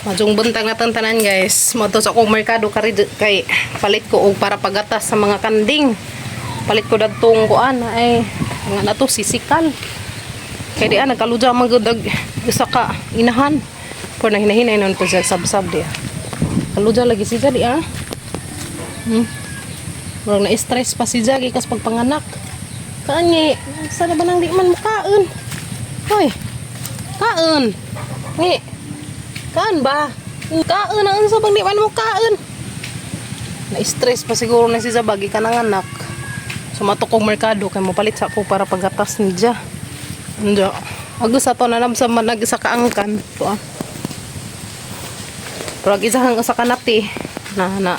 Majong buntag na tanan guys. Moto sa akong merkado kay palit ko og para pagatas sa mga kanding. Palit ko dadtong kuan ay nga nato sisikal. Kay di nagkaluja magudag usa ka inahan. Por na hinahinay non po sa sabsab di. Kaluja lagi si di Murag na stress pa si Jagi kas pagpanganak. Kaanyi, sana ba nang di man mukaon? Hoy. Kaon. Ni. Kaan ba? Kaon ang sa bang di man mukaon. Na-stress pa siguro na si Zabagi ka ng anak. Sumato kong merkado kay mopalit sa ako para pagatas ni Ja. Ando. Agus ato na nam sa manag sa kaangkan. To ah. Pero isa hang sa kanati na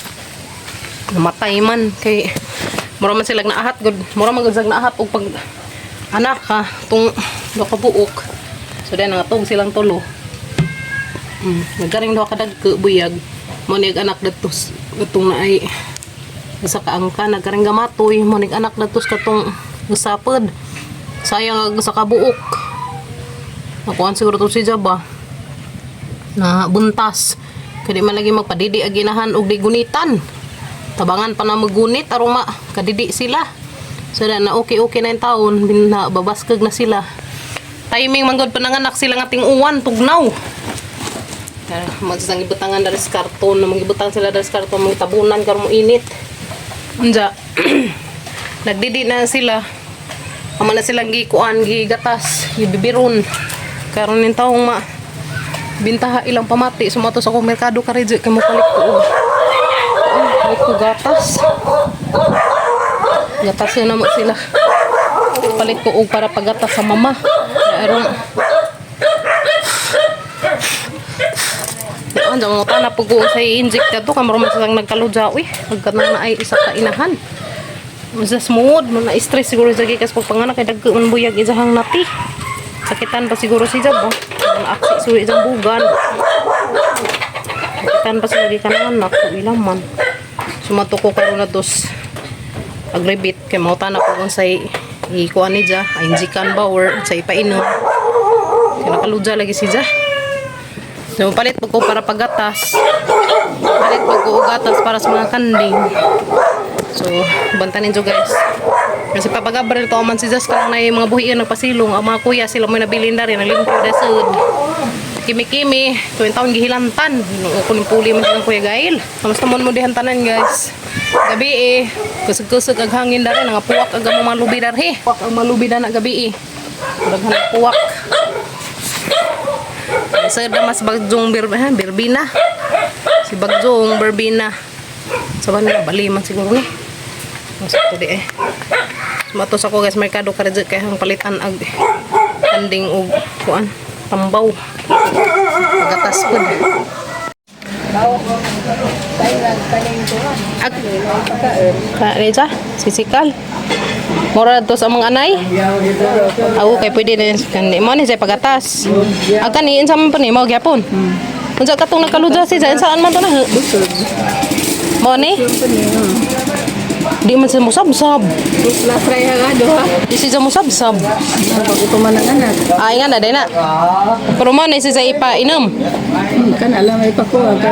namatay man kay mura man silang naahat gud. Mura man gud naahat og pag anak ha tung do ka buok. So then nga tong silang tulo. Nagaring daw kadag buyag mo nig anak datos katong na ay sa kaangka nagaring gamatoy mo nig anak datos katong usapod sayang sa kabuok nakuan siguro to si Jaba na buntas kadi man lagi magpadidi aginahan og digunitan tabangan pa na magunit aron kadidi sila so na okay na yung taon babaskag na sila timing manggod pananganak sila nga ting-uwan tugnaw. Magsasang ibutangan dari karton na magibutang sila dari karton mga tabunan karon mo init unja nagdidi na sila ama na silang gikuan gigatas gibibiron karon nin taong bintaha ilang pamati sumato sa akong merkado kareje kay mo palit ko gatas na mo sila palit ko og para pagatas sa mama aron ang mo ta na pugo sa i-inject to kamaro man silang nagkaludya uy magkanang na ay isa ka inahan sa smooth mo na stress siguro sa gikas pagpanganak kay dagko buyag isahang nati sakitan pa siguro si Jab aksi suwi sa bugan sakitan pa siguro kanang anak ilang man sumato ko karon na dos agrebit kay mo ta na pugo sa ikuan ni Ja injikan ba or sa ipainom kay nakaludya lagi si Ja. So, palit po ko para pagatas. Palit po ko gatas para sa mga kanding. So, bantanin nyo guys. Kasi papagabaril to man si Jas ka lang na yung mga buhiyan nagpasilong. Ang mga kuya sila mo nabilin na rin. Ang limpyo na sud. Kimi-kimi. So, yung taon gihilantan. Kuning puli man silang kuya Gail. Kamusta mo dihantanan guys. Gabi kusog-kusog ag hangin na rin. Ang puwak ag mga lubi na rin. Puwak ang malubi na na gabi Daghan puwak. Sa mas bagjong berbina. Si bagjong berbina. Sa banila bali man siguro ni. Mas tadi Sumatos ako guys merkado kareje kay hang palitan ag kanding og kuan tambaw. Pagatas pud. Reja sisikal. Mura to sa mga anay. Ako kay pwede din kanni mo ni sa pagatas. Ag kani insa man pa ni mao gyapon. Unsa katong nakaludya si saan man to na? Mo ni? Di man sa musab-sab. Last try nga do ha. Di siya musab-sab. Pagutuman ng anak. Ay nga na day na. Pero mo ni siya ipainom. Kan alam ay pa ko aga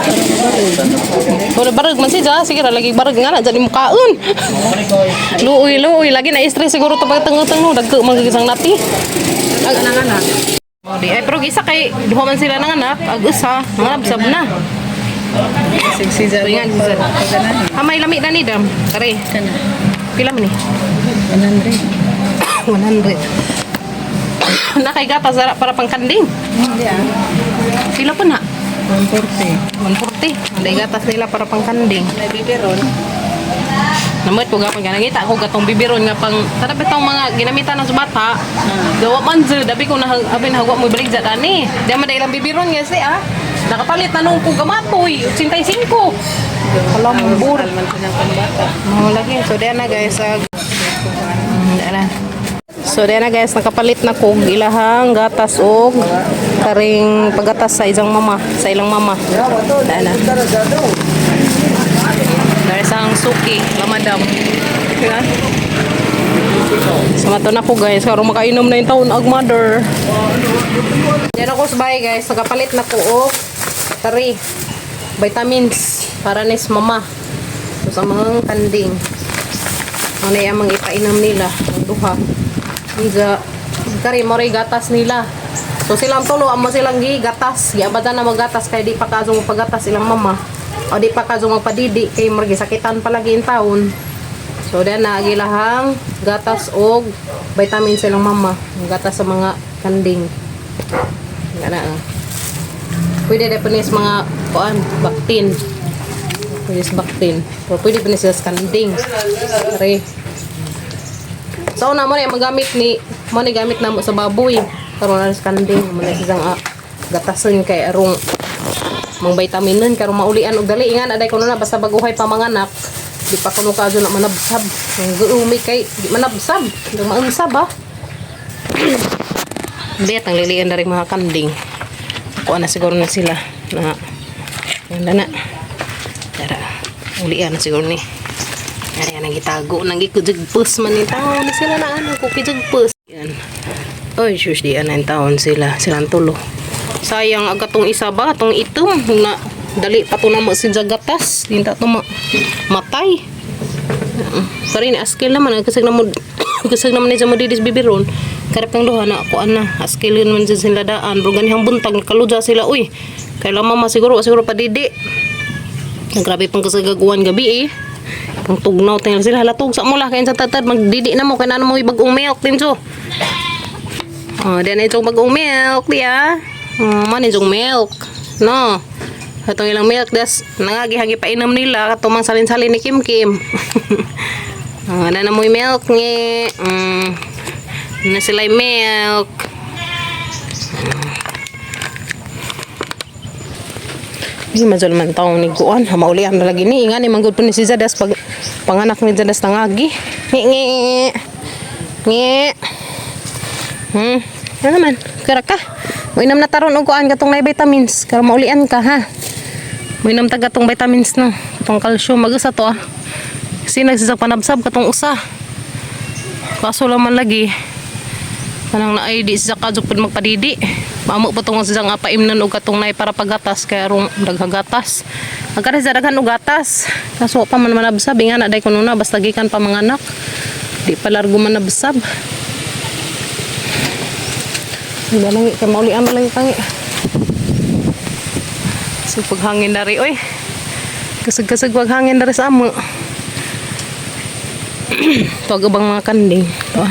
Pero barag man siya, sige ra lagi barag nga na jadi mukaon. Luoy lagi na stress siguro to pagtenguteng dagko magigisang nati. ag anak. Oh, di ay pero gisa kay duha man sila nang anak, ag usa, nangabsab na. Sexy jar Ringan sir. Hamay lami na ni dam. Kare. Kana. Pila man ni? 100. 100. Nakay gatas para pangkanding. Hindi ah. Pila pa na? 140. 140. Anday gatas nila para pangkanding. May biberon. Namot ko gapon ganangita ako gatong bibiron nga pang sarap itong mga ginamitan ng subata. Gawa man jud dabi ko na abin hagwa mo balik jad ani. Di man ilang bibiron nga siya. Nakapalit na nung ko gamatoy 85. Kalambur man kanyang pambata. mo lagi. So diyan na guys. So diyan na guys nakapalit na ko ilahang gatas og karing pagatas sa ilang mama. Diyan na. Dari sang suki, lamadam. Diba? Sumato na ko guys, karon makainom na yung taon ag mother. Diyan ako sa bahay guys, nakapalit na ko og Tari, vitamins para ni sa mama. So, sa mga kanding. Ano yung mga ipainom nila. Ang duha. Iga, kari mo rin gatas nila. So silang tulo, amo silang gigatas. Giabada na magatas kay di pa kaso magpagatas silang mama. O di pa kaso magpadidi kay margi sakitan palagi in taon. So dan na gilahang gatas og vitamin silang mama. Gatas sa mga kanding. Ngana. Pwede na panis mga kuan, baktin. Pwede sa baktin. Pero pwede panis sa kanding. Kari. So na mo na magamit ni mo ni gamit na mo sa baboy. Karon na sa kanding mo na isang gatason kay arong mang vitaminon karon maulian og dali ingan aday kuno na basta baguhay pa manganak di pa kuno kadto na manabsab. Ang guumi kay di manabsab, di maansab ba. Diet ang lilian dari mga kanding. Kuha na siguro na sila na ganda na. Tara, ulian na siguro ni. Ay, nang gitago, nang gikujugpus man ni taon ni sila na ano, kukijugpus. Yan. Oy, shush, di anay taon sila, silang tulo. Sayang agatong isa ba, atong itom, na dali pa to na mo si Jagatas, dinta to matay. Karin, askil naman, kasag naman ni sa mo didis bibiron. Karap ng duha na ako ana, askil naman sa sila daan, bro ganihang buntag, nakaluja sila, uy. Kailan mama siguro pa didi. Grabe pang kasagaguan gabi eh. Pang tugnaw tingnan sila halatog sa mula kaya sa tatad magdidi na mo kaya na mo ibagong milk din so. Oh, diyan itong bagong milk diya. Man itong milk. No. Atong ilang milk das nangagi-hagi pa inom nila katumang salin-salin ni Kim Kim. Na mo milk ni na sila milk. Hindi mazol man taong ni Guan. Maulihan na lagi ni. Nga ni manggod po ni si Zadas pag panganak ni Zadas nangagi. Ngi. Ano naman? Kara ka. Mainam na taron og kuan katong may vitamins. Kara maulian ka ha. Mainam ta gatong vitamins no. Katong calcium magusa to ah. Kasi nagsisag panabsab katong usa. Kaso laman lagi. Kanang naay di sa kadjok pud magpadidi. Maamo pa tong sa nga paimnan og katong nay para pagatas kay arong daghagatas. Agkara sa daghan og gatas. Kaso pa man manabsab nga na day kuno na basta gikan pa manganak. Di pa largo manabsab. Dalangi kay maulian lang tangi. So paghangin na ri oy. Kasag-kasag wag hangin na ri sa amo. Tuwag ubang mga kanding. To.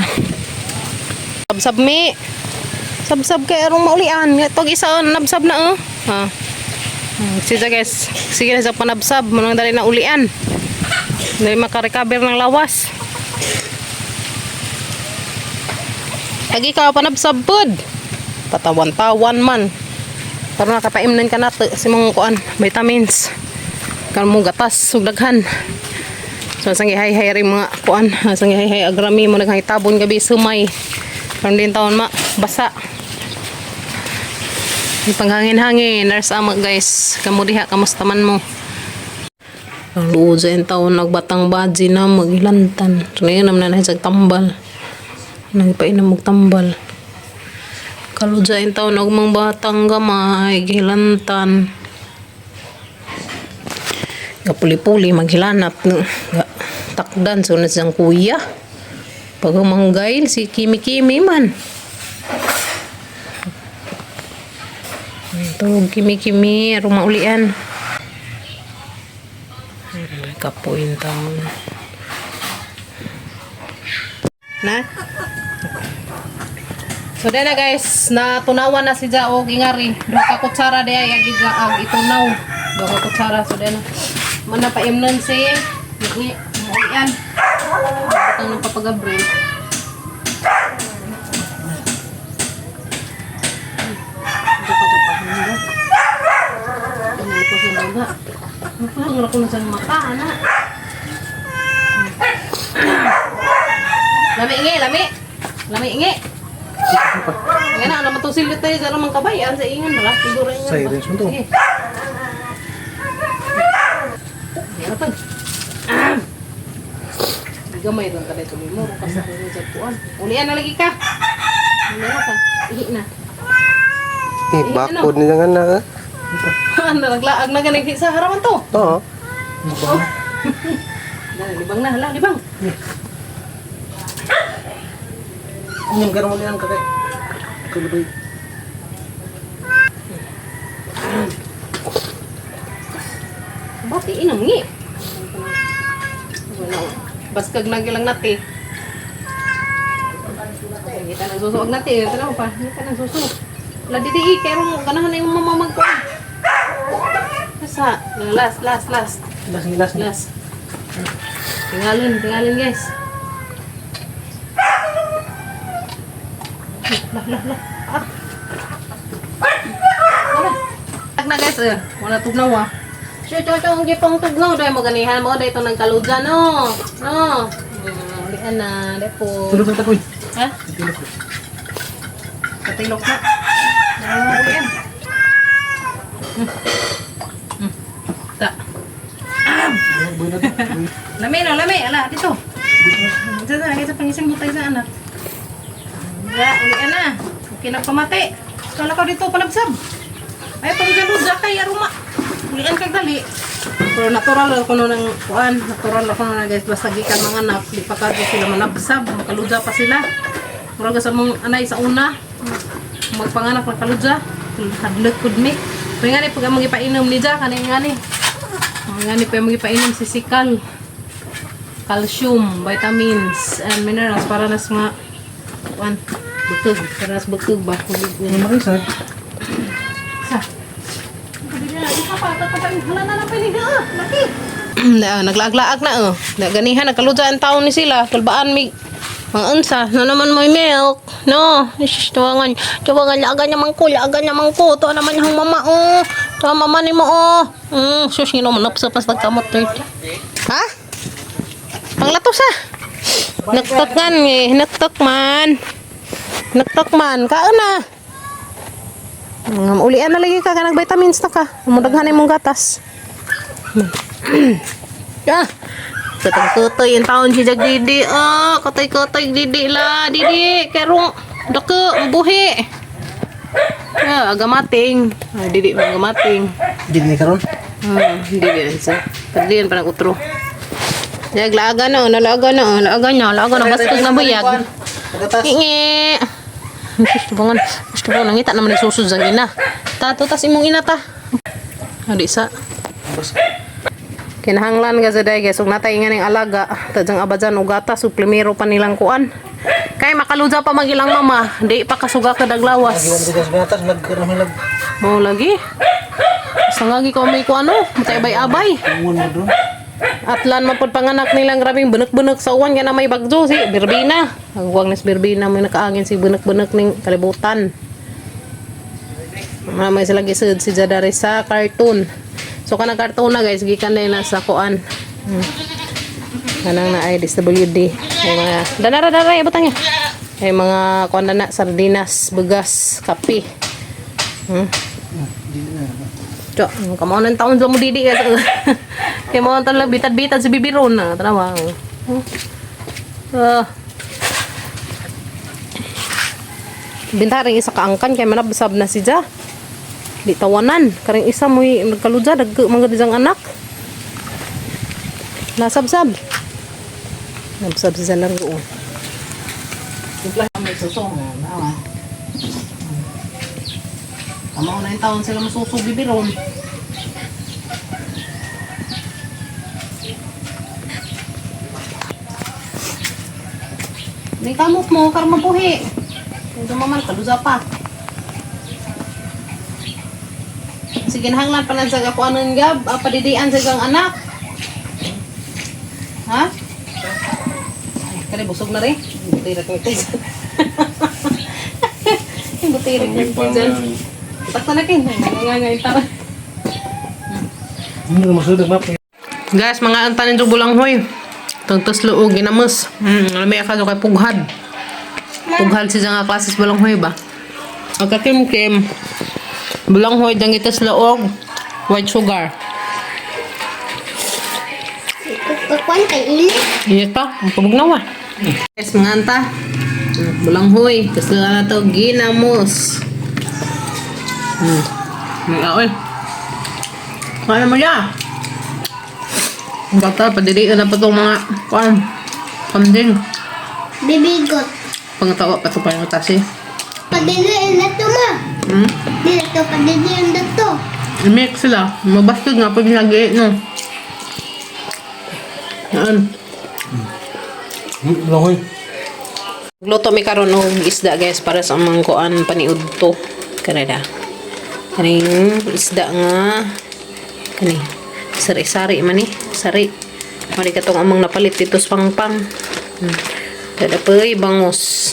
Sabsab mi. Sabsab kay arong maulian. Tog isa nabsab na ha. Sige guys. Sige na sa panabsab. Manang dali na ulian. Dali makarecover ng lawas. Lagi ka panabsab pod. Patawan-tawan man. Karon nakapaimnan ka nato si mga kuan vitamins. Karon mo gatas sugdaghan. So sang hay-hay ri mga kuan, sang hay-hay agrami mo naghitabon gabi sumay. Karon din taon basa. Panghangin-hangin, nurse ama guys. Kamu diha kamusta man mo? Ang luod sa taon nagbatang badji na magilantan. So ngayon naman na sa tambal. Nagpainom og tambal. Kalud sa taon og mga batang gamay gilantan. Kapuli-puli maghilanap no. Takdan so na siyang kuya. Pag manggail si Kimi-Kimi man. Ito, Kimi-Kimi, arong maulian. Kapuin taon. Na? So, dahil na guys, natunawan na si Jao Gingari. Dua ka kutsara diya, yagid na itunaw. Dua ka kutsara, so dahil na. Manapaimnan si maulian. Ito ng papagabril. Ang ko na sa mata, anak. Lami ingi. Ngayon na, naman itong silit tayo sa namang kabayan sa ingan. Siguro ingan. Sa irin mo ito. Ayan pa. Gamay doon ka dito. May muro ka sa kuwan. Ulian na lagi ka. Ulian ka. Ihi na. Bakod niya nga na. Ano, naglaag na ganing sa harapan to. Oo. Libang na, hala, libang. Yung gano'n mo yan kakay. Kulubay. Bati, inang ngi. Baskag na gilang nati. Kita nang susuwag nati. Ito na pa. Kita nang susuwag. Ladi di kaya ganahan na yung mamamag ko. Basta. Last. Last. Last. Tinggalin guys. Lah. Wala. Na guys, wala tugnaw ah. Ang gipong tugnaw dahil mo ganihan mo dahil ito nagkaludya no. Lian na, depo. Tulog na takoy. Ha? Katilok na. Ulian. Ta. Lami. Ala, dito. Dito na, kita pangising butay sa anak. Ulian na. Okay na pamati. Kala ko dito palabsab. Ay, pag-galudya kay aruma. Ulian kag dali. Pero natural ako no ng kuan, natural ako no guys, basta gikan mga anak, di pa kadto sila manabsab, makaludya pa sila. Mura sa mong anay sa una, magpanganak ng kaludya, hadlok pud mi. Pero ngani pag among ipainom ni Ja kani ngani. Ngani pa among ipainom sisikal. Calcium, vitamins, and minerals para nas mga kuan, butog, para nas butog ba. Yung makisa. Naglaag-laag na ganihan nagkaludya ang taon ni sila kalbaan mi mga unsa na naman may milk no isis tuwangan lagan naman ko to naman yung mama to mama ni mo sus yun naman napsa pas nagkamot 30 ha panglatos naktok man kaan na ulian na lagi ka kanang vitamins na ka. Mudaghan imong gatas. Katay yung taon si Jagdidi. Katay didi la. Didi, kerong dake, buhi. Agamating. Didi, agamating. Didi ni karon. Didi na siya. Perdiyan pa ng utro. Nalaga na. Baskog na buyag. Ingi. Gusto ko nangita naman isusod sa ina. Tato tas imong ina ta. Adi sa. Kinahanglan ga sa day guys, ug natay nga ning alaga, tadjang abajan og gatas ug primero pa nilang kuan. Kay makaludya pa magilang mama, di pa kasuga ka daglawas. Giwan dito sa gatas nagkaramilag. Mo lagi. Sangagi ko may kuan matay abay. Tungon mo doon. Atlan man pod panganak nilang grabing benek-benek sa uwan nga may bagyo si Birbina. Agwang nes Birbina may nakaangin si benek-benek ning kalibutan. May sila gisud si Jadari sa cartoon. So kanang cartoon na guys gikan na sa kuan. Kanang na ay DSWD. Ay mga danara ibutang niya. Ay mga kuan na sardinas, bugas, kape. Kamao nang taon sa mo didi guys. Kaya mo lang bitad-bitad si bibiron na. Tanawa. Bintaring isa kaangkan kaya manabsab na si Ja. Di tawanan. Karing isa mo nagkaludya. Mga dijang anak. Nasabsab. Nabsab si Ja largo. Simplah may susong. Kamao na yung taon sila masusog bibiron. May kamot mo, karma buhi. Ito maman, kaluza pa. Sige, hanglan pa lang sa kakuanan gab, padidian sa gang anak. Ha? Kaya busog na rin. Butirik mo ito. Butirik mo ito dyan. Takta na kin. Nangangayin tawa. Hindi na masudog map. Guys, mga antanin sa bulanghoy. Tungtos luog, ginamos. Alamay ka kay pughad. Pughad siya nga klases bulanghoy ba? Pagkakim-kim. Bulanghoy, dang itas luog. White sugar. Kukuan kay ilit. Init pa, ang pabugnawa. Guys, mga anta. Bulanghoy. Kasi na ito, ginamos. May aoy. Kaya mo ya. Bata, padili na pa itong mga kambing. Bibigot. Pangatawa pa ito pa yung tasi. Padiliin na to ma. Dito, padiliin na to. I-mix sila. Mabastod nga pag nilagay, no? Yan. Lahoy. Gluto mi karon og isda guys para sa among kuan paniud to. Kanada. Kaning isda nga kani sari-sari man ni, sari. Mali katong among napalit dito sa pangpang. Dadapoy bangus.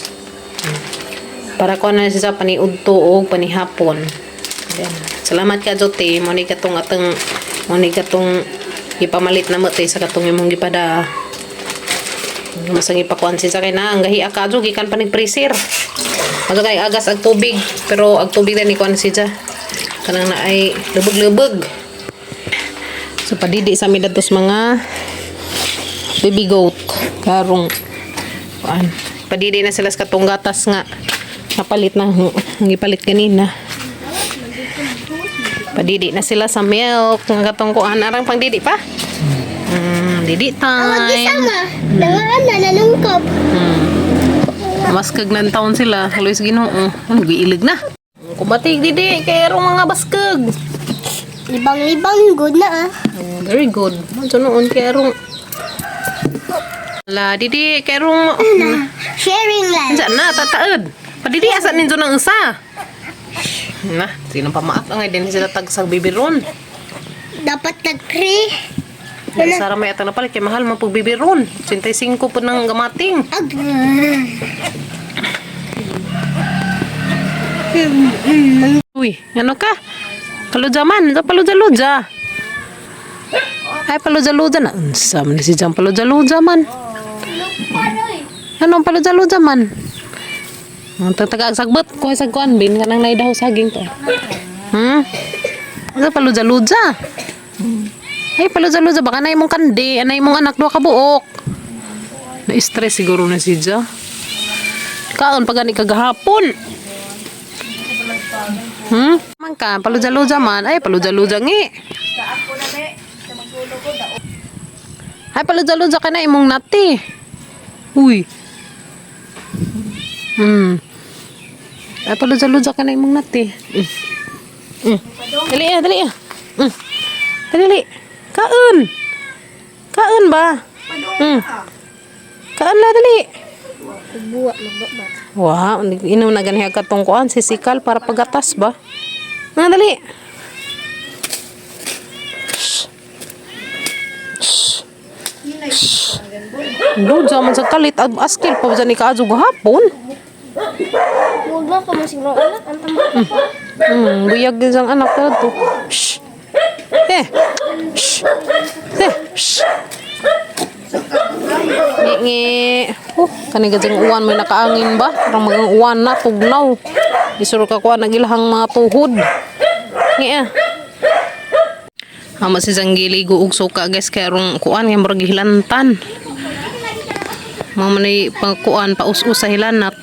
Para ko na siya paniud to o panihapon. Ayan. Salamat ka Jote, mo ni katong ipamalit na mo tay sa katong imong gipada. Masang ipakuan siya kay na ang gahi akadyo gikan pa ning freezer. Ato kay agas ag tubig, pero ag tubig din ni kuan siya. Kanang na ay lubog-lubog. So padidi sa mi datos mga baby goat karong kuan. Padidi na sila sa katong gatas nga napalit na gipalit kanina. Padidi na sila sa milk nga katong kuan arang pangdidi pa. Didi Awag isa time. ma. Dangaan na nanungkop. Mas kag nan taon sila, halos Ginoo. Ano giilig na. Kubatig didi kay arong mga baskag. Libang-libang good na ah. Very good. Ano noon kay arong la didi kay arong Sharing lang. Diyan na tataed. Padidi asa ninyo nang isa. Na, sino pa maat ang din sila tagsag bibiron. Dapat nag-3. Sara may atang napalit kay mahal man pug bibiron. 85 po nang gamating. Ag. Uy, ano ka? Palujaman, sa paluja-luja. Ay, paluja-luja na. Unsa man ni si Jam paluja-luja man. Anong paluja-luja man? Ang tatagag sagbot ko sa kuan bin kanang naidaw saging to. Ano paluja-luja? Ay, paluja-luja baka na imong kandi, anay imong anak duha ka buok. Na-stress siguro na si Ja. Kaon pa gani kagahapon. Man ka, paluja-luja man. Ay, paluja-luja ngi. Ay, paluja-luja ka na imong nati. Uy. Ay, paluja-luja ka na imong nati. Dali ah, dali ah. Dali. Kaon. Kaon ba? Kaon la, dali. Buwa magbaba. Wow, inom na ganiha katong kuan sisikal para pagatas ba? Nga dali. Luja man sa kalit askil pa dyan ni kaadyo gahapon. Huwag na ka masigro anak. Ang tama. Buyag din sang anak na to. Shh. Shh. Shh. Ngi. Kani gajang uwan may nakaangin ba? Parang mga uwan na tugnaw. Isuro ka kuha nagilahang mga tuhod. Ngi ah. Hama si Zanggili guug suka guys kaya rong kuan nga murag hilantan. Mamanay pangkuan paus-us sa hilanat.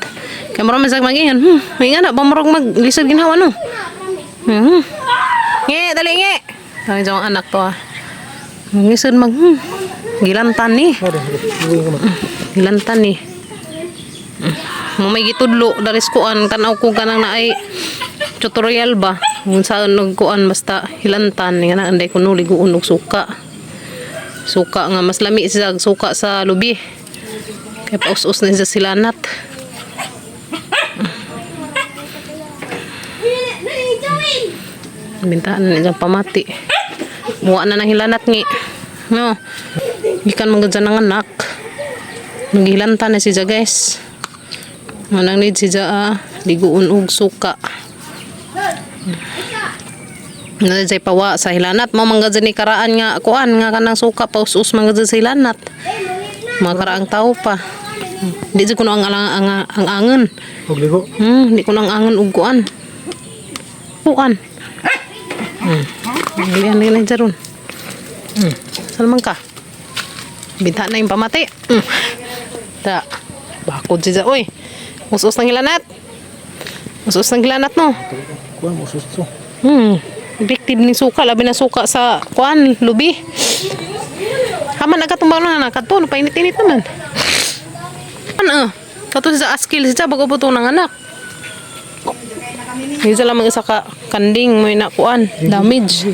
Kaya marami sa magihan. May nga na ba murag maglisod ginhawa no? Ngi, dali ngi. Kami sa anak to ah. Ngisod gilantan ni. Gilantan ni. May gitudlo dari kuan kanaw ko kanang naay tutorial ba kung saan nagkuan basta hilantan nga na anday kuno liguon og suka. Suka nga mas lami sa suka sa lubi. Kaya paus-us na sa silanat. Bintaan na dyan pamati. Muwa na ng hilanat ngi. No. Ikan mga dyan ng anak. Naghilanta na siya guys. Manang need siya liguon og suka. Naday pawa sa hilanat. Mamangga dyan ni karaan nga kuan nga kanang suka paus-us mga dyan sa hilanat. Mga karaang tao pa. Di dyan ko ang angen. Huwag ligo. Di ko nang angen og kuan. Kuan. Lian na dyan ron. Salman ka. Binta na yung pamati. Da. Bakod siya. Uy. Usus ng hilanat. Usus ng hilanat no. Kuha mo susto. Effective ni suka, labi na suka sa kuan, lubi. Haman nagkatumbang na nakato, painit-init naman. Ano? Kato sa askil siya bago po ng anak. Hindi sila mag-isa ka kanding may nakuan, damage.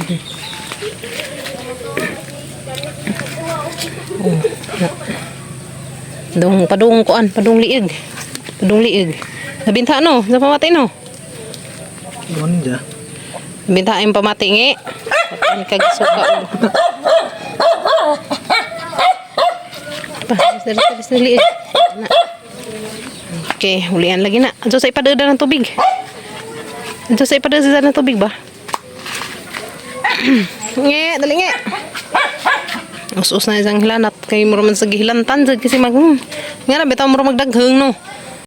Padung kuan, padung liig. Padung liig. Nabinta no, sa pamatay no. Doon niya. Nabinta yung pamatay ngi. Ang kagsuka. Sa liig. Okay, hulian lagi na. Adto sa ipadada ng tubig. Adto sa ipadada ng tubig ba? Nge, dali nge. Us-us na isang hilanat. Kay mo man sa gihilantan. Kasi nga na, bitaw mo magdagheng no.